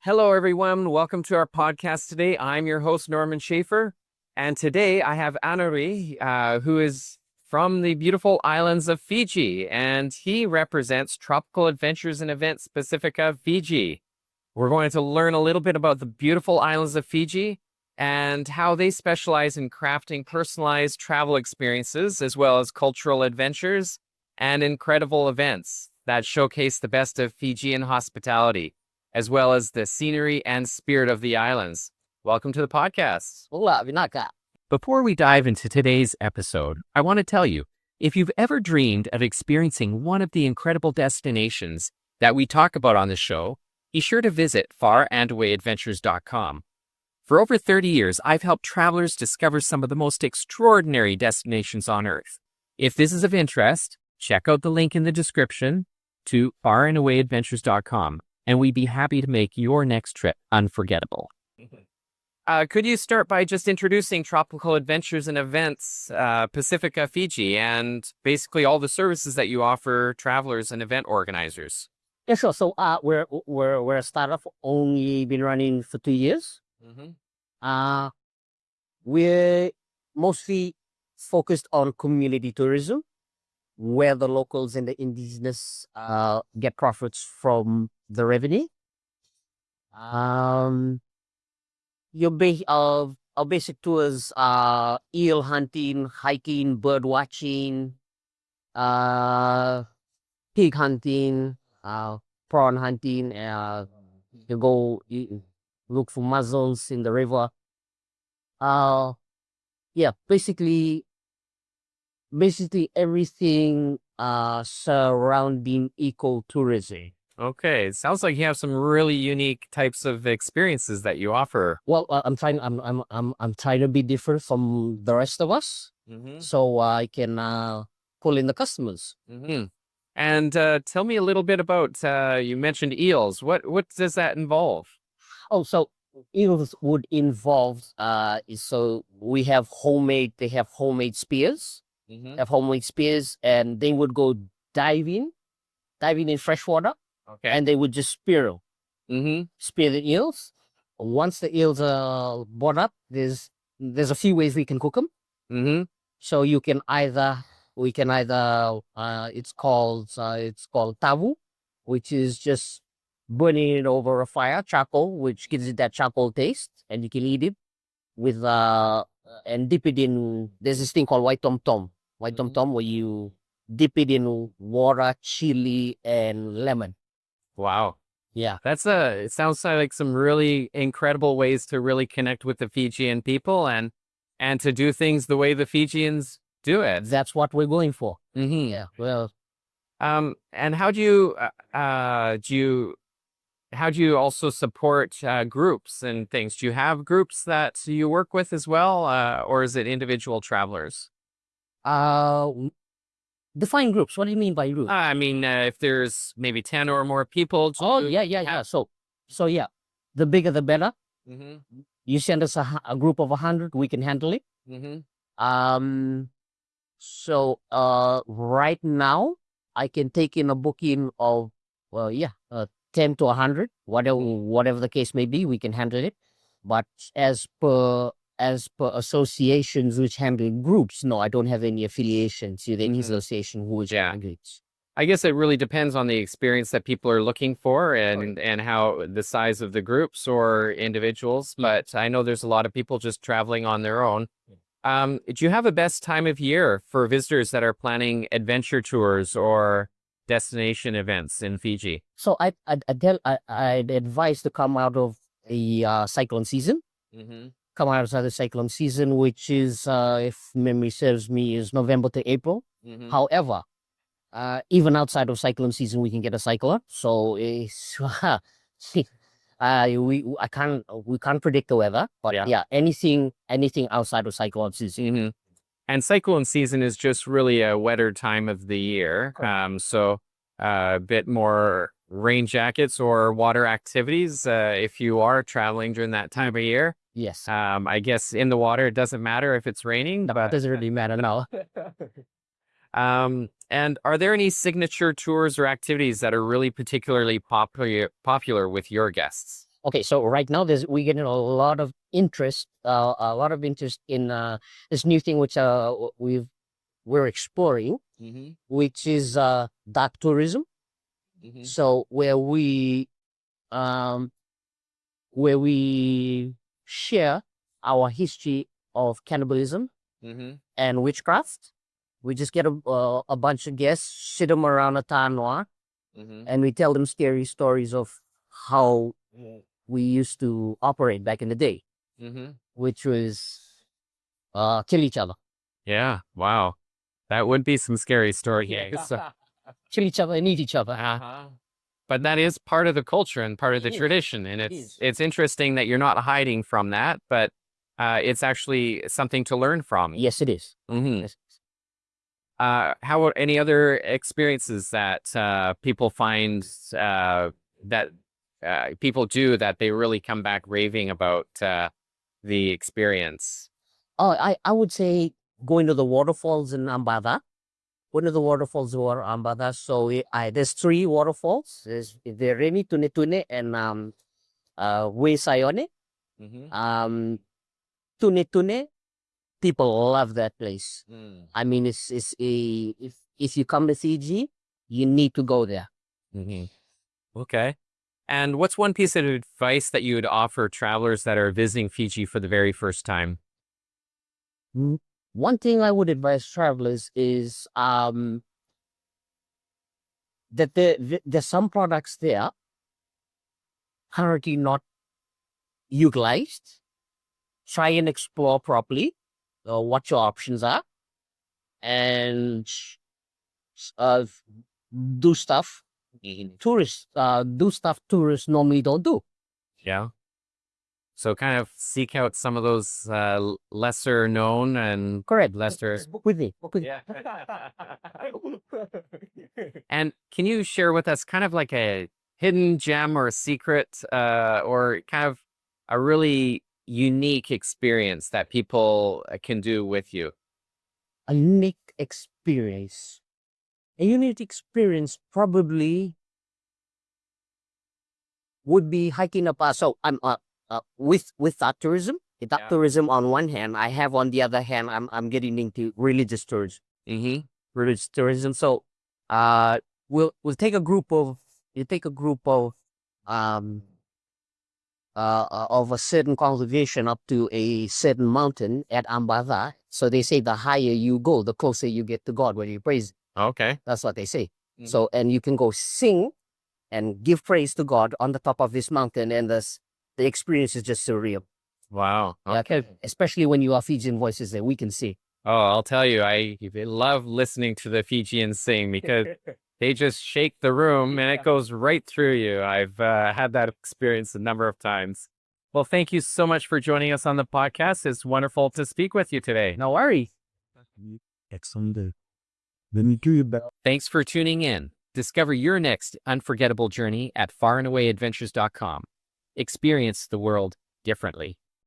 Hello, everyone. Welcome to our podcast today. I'm your host, Norman Schafer. And today I have Anori, who is from the beautiful islands of Fiji, and he represents Tropical Adventures and Events Pacifica Fiji. We're going to learn a little bit about the beautiful islands of Fiji and how they specialize in crafting personalized travel experiences, as well as cultural adventures and incredible events that showcase the best of Fijian hospitality, as well as the scenery and spirit of the islands. Welcome to the podcast. Hola, Vinaka. Before we dive into today's episode, I want to tell you, if you've ever dreamed of experiencing one of the incredible destinations that we talk about on the show, be sure to visit farandawayadventures.com. For over 30 years, I've helped travelers discover some of the most extraordinary destinations on Earth. If this is of interest, check out the link in the description to farandawayadventures.com, and we'd be happy to make your next trip unforgettable. Could you start by just introducing Tropical Adventures and Events Pacifica Fiji and basically all the services that you offer travelers and event organizers? Yeah, sure. So we're a startup, only been running for 2 years. We're mostly focused on community tourism, where the locals and the indigenous get profits from the revenue. Our basic tours are eel hunting, hiking, bird watching, pig hunting, prawn hunting. You go look for mussels in the river. Basically everything surrounding ecotourism. Okay, it sounds like you have some really unique types of experiences that you offer. Well, I'm trying to be different from the rest of us, so I can pull in the customers. And tell me a little bit about, you mentioned eels. What does that involve? Oh, so eels would involve so they have homemade spears. Have homemade spears, and they would go diving in freshwater. Okay. And they would just spear the eels. Once the eels are brought up, there's a few ways we can cook them. So we can either it's called tavu, which is just burning it over a fire, charcoal, which gives it that charcoal taste, and you can eat it with and dip it in. There's this thing called white tom tom, where you dip it in water, chili, and lemon. Wow. Yeah. It sounds like some really incredible ways to really connect with the Fijian people and to do things the way the Fijians do it. That's what we're going for. Yeah. Well. And how do you also support groups and things? Do you have groups that you work with as well, or is it individual travelers? Define groups. What do you mean by groups? I mean, if there's maybe 10 or more people. Yeah. So yeah, the bigger the better. You send us a group of 100, we can handle it. So right now I can take in a booking of 10 to 100, whatever the case may be, we can handle it. But as per associations which handle groups, no, I don't have any affiliations with any association which handle groups. I guess it really depends on the experience that people are looking for and how the size of the groups or individuals. But I know there's a lot of people just traveling on their own. Do you have a best time of year for visitors that are planning adventure tours or destination events in Fiji? So I'd advise to come out of the cyclone season. Come out of the cyclone season, which is, if memory serves me, is November to April. However, even outside of cyclone season, we can get a cyclone. So we can't predict the weather, but anything outside of cyclone season. And cyclone season is just really a wetter time of the year. So a bit more rain jackets or water activities if you are traveling during that time of year. Yes. I guess in the water, it doesn't matter if it's raining. But it doesn't really matter now. And are there any signature tours or activities that are really particularly popular with your guests? Okay, so right now we're getting a lot of interest, in this new thing which we're exploring, which is dark tourism. So um where we share our history of cannibalism and witchcraft. We just get a bunch of guests, sit them around a tannoy, and we tell them scary stories of how we used to operate back in the day, which was kill each other. Yeah. Wow. That would be some scary story. Yeah. Kill each other and eat each other. But that is part of the culture and part of the It is. tradition. And It is. it's interesting that you're not hiding from that, but it's actually something to learn from. Yes, it is. Mhm. Yes. How about any other experiences that people find that people do that they really come back raving about the experience? Oh, I would say going to the waterfalls in Ambada. One of the waterfalls were Ambada. So there's 3 waterfalls. There's the Reni, Tune Tune, and Way Sayone. Um, Tune Tune, people love that place. I mean, if you come to Fiji, you need to go there. Okay. And what's one piece of advice that you would offer travelers that are visiting Fiji for the very first time? One thing I would advise travelers is that there's some products there currently not utilized. Try and explore properly what your options are, and uh, do stuff tourists normally don't do. Yeah. So kind of seek out some of those lesser known and Correct. lesser. Book with me. Yeah. And can you share with us kind of like a hidden gem or a secret or kind of a really unique experience that people can do with you? A unique experience. A unique experience probably would be hiking up. So I'm with that tourism. That Yeah. tourism on one hand, I have on the other hand, I'm getting into religious tourism. Religious tourism. So we'll take a group of um of a certain congregation up to a certain mountain at Ambada. So they say the higher you go, the closer you get to God when you praise. Okay. That's what they say. So, and you can go sing and give praise to God on the top of this mountain, and the experience is just surreal. Wow. Yeah, especially when you are Fijian voices that we can see. Oh, I'll tell you, I love listening to the Fijians sing because they just shake the room and it goes right through you. I've had that experience a number of times. Well, thank you so much for joining us on the podcast. It's wonderful to speak with you today. No worries. Excellent. Let me give you back. Thanks for tuning in. Discover your next unforgettable journey at farandawaядventures.com. Experience the world differently.